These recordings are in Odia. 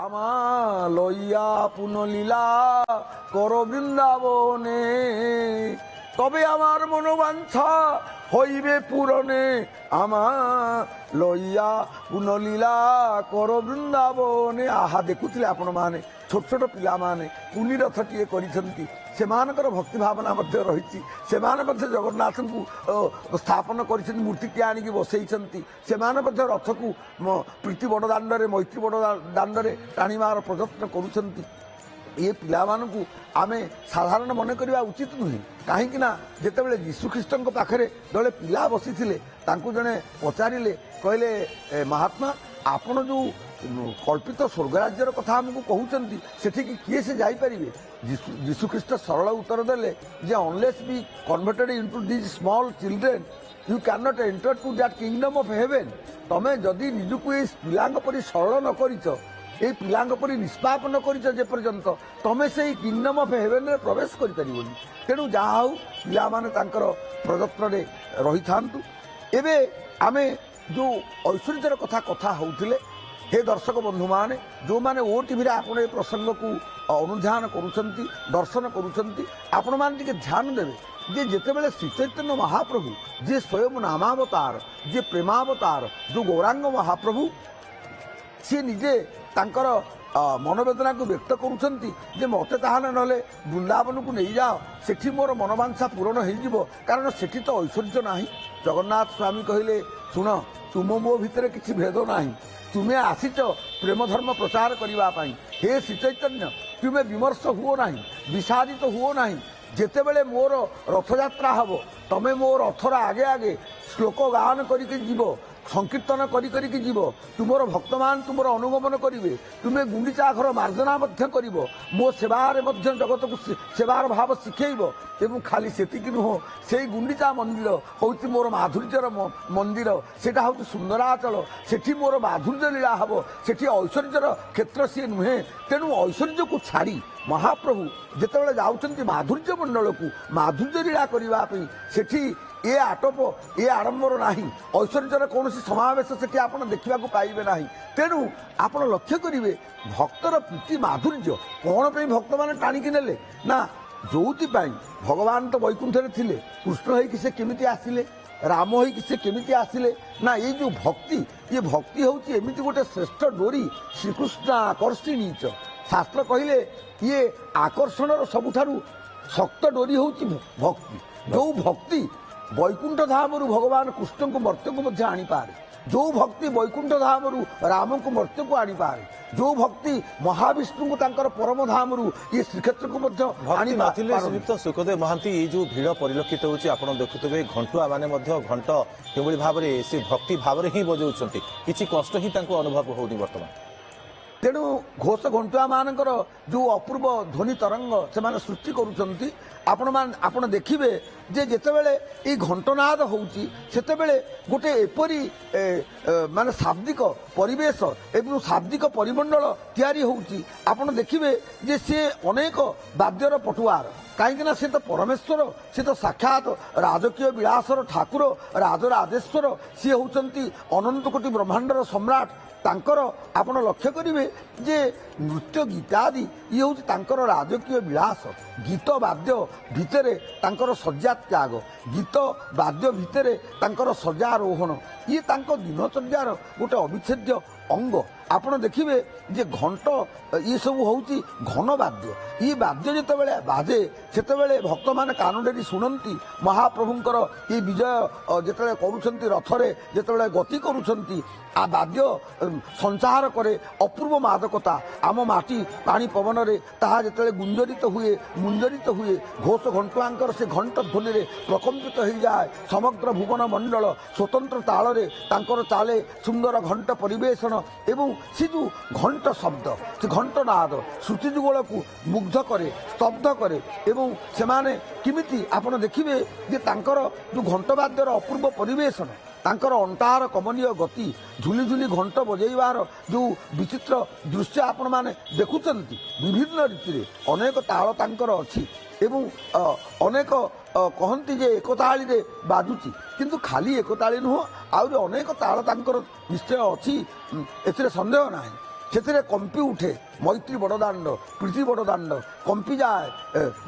আমা লইয়া পুনলীলা কর বৃন্দাবনে, তবে আমার মনোবাঞ্ছা হইবে পূরণে। আমা লইয়া পুনলীলা কর বৃন্ଦାবনে। আহা দেখুଥିଲେ ଆପଣମାନେ ଛୋଟ ଛୋଟ ପିଲାମାନେ କୁନି ରଥଟିଏ କରିଛନ୍ତି, ସେମାନଙ୍କର ଭକ୍ତି ଭାବନା ମଧ୍ୟ ରହିଛି। ସେମାନେ ମଧ୍ୟ ଜଗନ୍ନାଥଙ୍କୁ ସ୍ଥାପନ କରିଛନ୍ତି, ମୂର୍ତ୍ତିଟିଏ ଆଣିକି ବସେଇଛନ୍ତି। ସେମାନେ ମଧ୍ୟ ରଥକୁ ପ୍ରୀତି ବଡ଼ ଦାଣ୍ଡରେ, ମୈତ୍ରୀ ବଡ଼ ଦାଣ୍ଡରେ ଟାଣିବାର ପ୍ରଯତ୍ନ କରୁଛନ୍ତି। ଏ ପିଲାମାନଙ୍କୁ ଆମେ ସାଧାରଣ ମନେ କରିବା ଉଚିତ ନୁହେଁ, କାହିଁକି ନା ଯେତେବେଳେ ଯୀଶୁଖ୍ରୀଷ୍ଟଙ୍କ ପାଖରେ ଜଣେ ପିଲା ବସିଥିଲେ, ତାଙ୍କୁ ଜଣେ ପଚାରିଲେ, କହିଲେ ମହାତ୍ମା ଆପଣ ଯେଉଁ କଳ୍ପିତ ସ୍ୱର୍ଗରାଜ୍ୟର କଥା ଆମକୁ କହୁଛନ୍ତି, ସେଠିକି କିଏ ସେ ଯାଇପାରିବେ? ଯୀଶୁଖ୍ରୀଷ୍ଟ ସରଳ ଉତ୍ତର ଦେଲେ ଯେ unless be converted into these small children you can not enter to that kingdom of heaven. ତମେ ଯଦି ନିଜକୁ ଏଇ ପିଲାଙ୍କ ପରି ସରଳ ନ କରିଛ, এই ପିଲାଙ୍କ ପରି ନିଷ୍ପାପ ନ କରିଛ ଯେପର୍ଯ୍ୟନ୍ତ, ତମେ ସେଇ କିଙ୍ଗଡମ୍ ଅଫ୍ ହେଭେନ୍ରେ ପ୍ରବେଶ କରିପାରିବନି। ତେଣୁ ଯାହା ହଉ ପିଲାମାନେ ତାଙ୍କର ପ୍ରଯତ୍ନରେ ରହିଥାନ୍ତୁ। ଏବେ ଆମେ ଯେଉଁ ଐଶ୍ୱର୍ଯ୍ୟର କଥା ହେଉଥିଲେ, ହେ ଦର୍ଶକ ବନ୍ଧୁମାନେ, ଯେଉଁମାନେ ଓଟିଭିରେ ଆପଣ ଏ ପ୍ରସଙ୍ଗକୁ ଅନୁଧ୍ୟାନ କରୁଛନ୍ତି, ଦର୍ଶନ କରୁଛନ୍ତି, ଆପଣମାନେ ଟିକେ ଧ୍ୟାନ ଦେବେ ଯେ ଯେତେବେଳେ ଶ୍ରୀଚୈତନ୍ୟ ମହାପ୍ରଭୁ, ଯିଏ ସ୍ୱୟଂ ନାମାବତାର, ଯିଏ ପ୍ରେମାବତାର, ଯେଉଁ ଗୌରାଙ୍ଗ ମହାପ୍ରଭୁ, ସିଏ ନିଜେ ତାଙ୍କର ମନୋବେଦନାକୁ ବ୍ୟକ୍ତ କରୁଛନ୍ତି ଯେ ମୋତେ ତାହେଲେ ନହେଲେ ବୃନ୍ଦାବନକୁ ନେଇଯାଅ, ସେଠି ମୋର ମନୋବାଞ୍ଛା ପୂରଣ ହେଇଯିବ, କାରଣ ସେଠି ତ ଐଶ୍ୱର୍ଯ୍ୟ ନାହିଁ। ଜଗନ୍ନାଥ ସ୍ୱାମୀ କହିଲେ, ଶୁଣ, ତୁମ ମୋ ଭିତରେ କିଛି ଭେଦ ନାହିଁ, ତୁମେ ଆସିଛ ପ୍ରେମ ଧର୍ମ ପ୍ରଚାର କରିବା ପାଇଁ। ହେ ଶ୍ରୀଚୈତନ୍ୟ, ତୁମେ ବିମର୍ଷ ହୁଅ ନାହିଁ, ବିଷାଦିତ ହୁଅ ନାହିଁ। ଯେତେବେଳେ ମୋର ରଥଯାତ୍ରା ହେବ, ତମେ ମୋ ରଥର ଆଗେ ଆଗେ ଶ୍ଲୋକ ଗାନ କରିକି ଯିବ, ସଂକୀର୍ତ୍ତନ କରିକି ଯିବ, ତୁମର ଭକ୍ତମାନେ ତୁମର ଅନୁଗମନ କରିବେ, ତୁମେ ଗୁଣ୍ଡିଚା ଘର ମାର୍ଜନା ମଧ୍ୟ କରିବ, ମୋ ସେବାରେ ମଧ୍ୟ ଜଗତକୁ ସେବାର ଭାବ ଶିଖେଇବ। ଏବଂ ଖାଲି ସେତିକି ନୁହଁ, ସେଇ ଗୁଣ୍ଡିଚା ମନ୍ଦିର ହେଉଛି ମୋର ମାଧୁର୍ଯ୍ୟର ମନ୍ଦିର, ସେଇଟା ହେଉଛି ସୁନ୍ଦରାଚଳ, ସେଠି ମୋର ମାଧୁର୍ଯ୍ୟ ଲୀଳା ହେବ, ସେଠି ଐଶ୍ୱର୍ଯ୍ୟର କ୍ଷେତ୍ର ସିଏ ନୁହେଁ। ତେଣୁ ଐଶ୍ୱର୍ଯ୍ୟକୁ ଛାଡ଼ି ମହାପ୍ରଭୁ ଯେତେବେଳେ ଯାଉଛନ୍ତି ମାଧୁର୍ଯ୍ୟ ମଣ୍ଡଳକୁ ମାଧୁର୍ଯ୍ୟ ଲୀଳା କରିବା ପାଇଁ, ସେଠି ଏ ଆଟପ, ଏ ଆଡ଼ମ୍ବର ନାହିଁ, ଐଶ୍ୱର୍ଯ୍ୟର କୌଣସି ସମାବେଶ ସେଠି ଆପଣ ଦେଖିବାକୁ ପାଇବେ ନାହିଁ। ତେଣୁ ଆପଣ ଲକ୍ଷ୍ୟ କରିବେ ଭକ୍ତର ପ୍ରୀତି ମାଧୁର୍ଯ୍ୟ କ'ଣ ପାଇଁ ଭକ୍ତମାନେ ଟାଣିକି ନେଲେ ନା, ଯୋଉଥିପାଇଁ ଭଗବାନ ତ ବୈକୁଣ୍ଠରେ ଥିଲେ, କୃଷ୍ଣ ହେଇକି ସେ କେମିତି ଆସିଲେ, ରାମ ହେଇକି ସେ କେମିତି ଆସିଲେ ନା, ଏଇ ଯେଉଁ ଭକ୍ତି, ଏ ଭକ୍ତି ହେଉଛି ଏମିତି ଗୋଟେ ଶ୍ରେଷ୍ଠ ଡୋରି, ଶ୍ରୀକୃଷ୍ଣ ଆକର୍ଷଣୀଚ। ଶାସ୍ତ୍ର କହିଲେ ଇଏ ଆକର୍ଷଣର ସବୁଠାରୁ ଶକ୍ତ ଡୋରି ହେଉଛି ଭକ୍ତି। ଯେଉଁ ଭକ୍ତି ବୈକୁଣ୍ଠ ଧାମରୁ ଭଗବାନ କୃଷ୍ଣଙ୍କୁ ମର୍ତ୍ତ୍ୟକୁ ମଧ୍ୟ ଆଣିପାରେ, ଯେଉଁ ଭକ୍ତି ବୈକୁଣ୍ଠ ଧାମରୁ ରାମଙ୍କୁ ମର୍ତ୍ତ୍ୟକୁ ଆଣିପାରେ, ଯେଉଁ ଭକ୍ତି ମହାବିଷ୍ଣୁଙ୍କୁ ତାଙ୍କର ପରମ ଧାମରୁ ଇଏ ଶ୍ରୀକ୍ଷେତ୍ରକୁ ମଧ୍ୟ ଆଣିପାରେ। ଶ୍ରୀଯୁକ୍ତ ସୁଖଦେବ ମହାନ୍ତି, ଏଇ ଯେଉଁ ଭିଡ଼ ପରିଲକ୍ଷିତ ହେଉଛି, ଆପଣ ଦେଖୁଥିବେ ଘଣ୍ଟୁଆ ମାନେ ମଧ୍ୟ ଘଣ୍ଟ କେଉଁଭଳି ଭାବରେ ସେ ଭକ୍ତି ଭାବରେ ହିଁ ବଜାଉଛନ୍ତି, କିଛି କଷ୍ଟ ହିଁ ତାଙ୍କୁ ଅନୁଭବ ହେଉନି ବର୍ତ୍ତମାନ। ତେଣୁ ଘୋଷ ଘଣ୍ଟୁଆ ମାନଙ୍କର ଯେଉଁ ଅପୂର୍ବ ଧ୍ୱନି ତରଙ୍ଗ ସେମାନେ ସୃଷ୍ଟି କରୁଛନ୍ତି, ଆପଣ ଦେଖିବେ ଯେ ଯେତେବେଳେ ଏଇ ଘଣ୍ଟନାଦ ହେଉଛି, ସେତେବେଳେ ଗୋଟେ ଏପରି ମାନେ ଶାବ୍ଦିକ ପରିବେଶ ଏବଂ ଶାବ୍ଦିକ ପରିମଣ୍ଡଳ ତିଆରି ହେଉଛି। ଆପଣ ଦେଖିବେ ଯେ ସିଏ ଅନେକ ବାଦ୍ୟର ପଟୁଆର, କାହିଁକି ନା ସେ ତ ପରମେଶ୍ୱର, ସେ ତ ସାକ୍ଷାତ ରାଜକୀୟ ବିଳାସର ଠାକୁର, ରାଜରାଜେଶ୍ୱର, ସିଏ ହେଉଛନ୍ତି ଅନନ୍ତ କୋଟି ବ୍ରହ୍ମାଣ୍ଡର ସମ୍ରାଟ। ତାଙ୍କର ଆପଣ ଲକ୍ଷ୍ୟ କରିବେ ଯେ ନୃତ୍ୟ ଗୀତାଦି ଇଏ ହେଉଛି ତାଙ୍କର ରାଜକୀୟ ବିଳାସ। ଗୀତ ବାଦ୍ୟ ଭିତରେ ତାଙ୍କର ଶଯ୍ୟା ତ୍ୟାଗ, ଗୀତ ବାଦ୍ୟ ଭିତରେ ତାଙ୍କର ଶଯ୍ୟାରୋହଣ, ଇଏ ତାଙ୍କ ଦିନଚର୍ଯ୍ୟାର ଗୋଟେ ଅବିଚ୍ଛେଦ୍ୟ ଅଙ୍ଗ। ଆପଣ ଦେଖିବେ ଯେ ଘଣ୍ଟ ଏସବୁ ହେଉଛି ଘନ ବାଦ୍ୟ। ଇଏ ବାଦ୍ୟ ଯେତେବେଳେ ବାଜେ, ସେତେବେଳେ ଭକ୍ତମାନେ କାନ ଡେରି ଶୁଣନ୍ତି ମହାପ୍ରଭୁଙ୍କର ଏ ବିଜୟ ଯେତେବେଳେ କରୁଛନ୍ତି, ରଥରେ ଯେତେବେଳେ ଗତି କରୁଛନ୍ତି, ଆ ବାଦ୍ୟ ସଞ୍ଚାର କରେ ଅପୂର୍ବ ମାଦକତା। ଆମ ମାଟି ପାଣି ପବନରେ ତାହା ଯେତେବେଳେ ଗୁଞ୍ଜରିତ ହୁଏ, ଘୋଷ ଘଣ୍ଟୁଆଙ୍କର ସେ ଘଣ୍ଟ ଧ୍ୱନିରେ ପ୍ରକମ୍ପିତ ହୋଇଯାଏ ସମଗ୍ର ଭୁବନ ମଣ୍ଡଳ। ସ୍ୱତନ୍ତ୍ର ତାଳରେ ତାଙ୍କର ଚାଲେ ସୁନ୍ଦର ଘଣ୍ଟ ପରିବେଷଣ ଏବଂ ସେ ଯେଉଁ ଘଣ୍ଟ ଶବ୍ଦ, ସେ ଘଣ୍ଟ ନାଦ ଶ୍ରୁତି ଯୁଗଳକୁ ମୁଗ୍ଧ କରେ, ସ୍ତବ୍ଧ କରେ। ଏବଂ ସେମାନେ କେମିତି ଆପଣ ଦେଖିବେ ଯେ ତାଙ୍କର ଯେଉଁ ଘଣ୍ଟବାଦ୍ୟର ଅପୂର୍ବ ପରିବେଷଣ, ତାଙ୍କର ଅଣ୍ଟାର କମନୀୟ ଗତି, ଝୁଲି ଝୁଲି ଘଣ୍ଟ ବଜେଇବାର ଯେଉଁ ବିଚିତ୍ର ଦୃଶ୍ୟ ଆପଣମାନେ ଦେଖୁଛନ୍ତି, ବିଭିନ୍ନ ରୀତିରେ ଅନେକ ତାଳ ତାଙ୍କର ଅଛି ଏବଂ ଅନେକ କହନ୍ତି ଯେ ଏକତାଳୀରେ ବାଜୁଛି, କିନ୍ତୁ ଖାଲି ଏକତାଳୀ ନୁହଁ, ଆହୁରି ଅନେକ ତାଳ ତାଙ୍କର ନିଶ୍ଚୟ ଅଛି, ଏଥିରେ ସନ୍ଦେହ ନାହିଁ। ସେଥିରେ କମ୍ପି ଉଠେ ମୈତ୍ରୀ ବଡ଼ଦାଣ୍ଡ ପ୍ରୀତି ବଡ଼ଦାଣ୍ଡ କମ୍ପିଯାଏ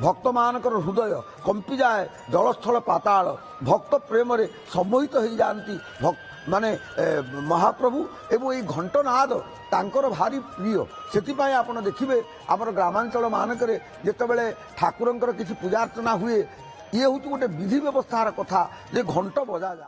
ଭକ୍ତମାନଙ୍କର ହୃଦୟ କମ୍ପିଯାଏ ଜଳସ୍ଥଳ ପାତାଳ ଭକ୍ତ ପ୍ରେମରେ ସମ୍ମୋହିତ ହେଇଯାଆନ୍ତି ମାନେ ମହାପ୍ରଭୁ ଏବଂ ଏଇ ଘଣ୍ଟନାଦ ତାଙ୍କର ଭାରି ପ୍ରିୟ। ସେଥିପାଇଁ ଆପଣ ଦେଖିବେ ଆମର ଗ୍ରାମାଞ୍ଚଳ ମାନଙ୍କରେ ଯେତେବେଳେ ଠାକୁରଙ୍କର କିଛି ପୂଜାର୍ଚ୍ଚନା ହୁଏ ଇଏ ହେଉଛି ଗୋଟେ ବିଧି ବ୍ୟବସ୍ଥାର କଥା ଯେ ଘଣ୍ଟ ବଜାଯାଏ।